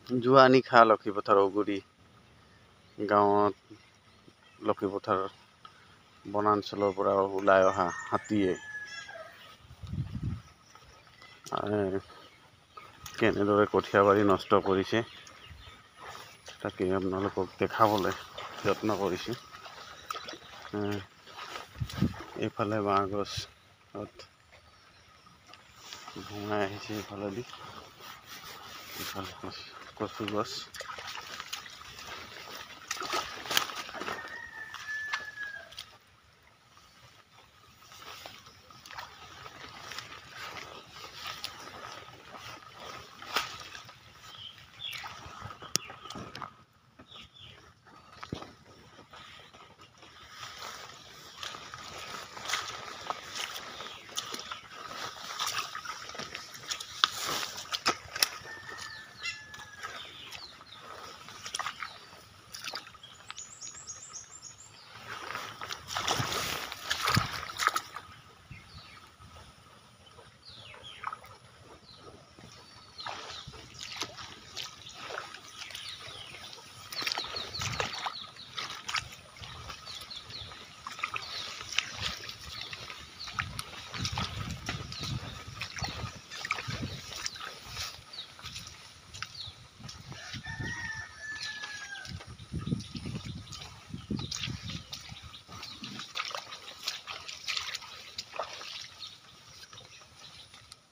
জোৱানিশা লক্ষীপথাৰ ঔগুৰি গাঁৱত লক্ষীপথাৰ বনাঞ্চলৰ পৰা ওলাই অহা হাতীয়ে কেনেদৰে কঠীয়াবাৰী নষ্ট কৰিছে তাকে আপোনালোকক দেখাবলৈ যত্ন কৰিছোঁ। এইফালে বাঁহগছত ভঙাই আহিছে, এইফালেদি এইফালে কচু গছ।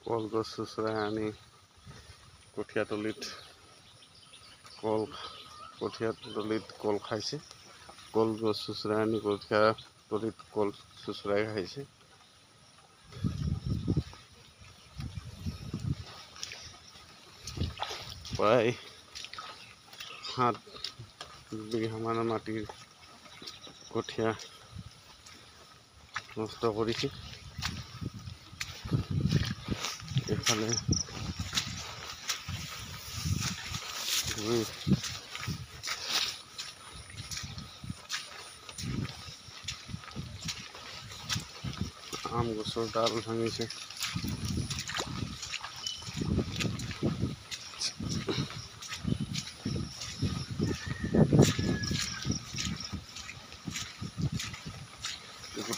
কলগছ চুচৰাই আনি কঠীয়াতলিত কল খাইছে। কলগছ চুচৰাই আনি কঠীয়াতলিত কল চুচৰাই খাইছে। প্ৰায় 7 বিঘামান মাটিৰ কঠীয়া নষ্ট কৰিছে। এইফালে আম গছৰ ডাল ভাঙিছে।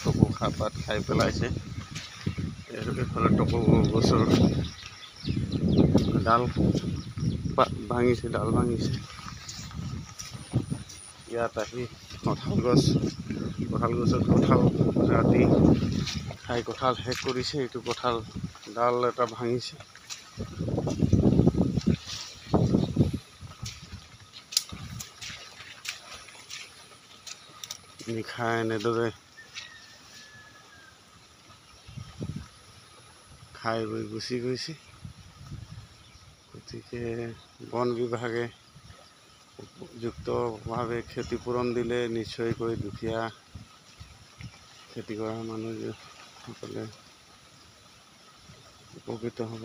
টকৌ পাত খাই পেলাইছে। এইফালে টকৌ গছৰ ডাল ভাঙিছে। ইয়াত আহি কঁঠাল গছত কঁঠাল ৰাতি খাই কঁঠাল শেষ কৰিছে। এইটো কঁঠাল ডাল এটা ভাঙিছে। নিশা এনেদৰে খাই বৈ গুচি গৈছে। গতিকে বন বিভাগে উপযুক্তভাৱে ক্ষতিপূৰণ দিলে নিশ্চয়কৈ দুখীয়া খেতি কৰা মানুহসকলে উপকৃত হ'ব।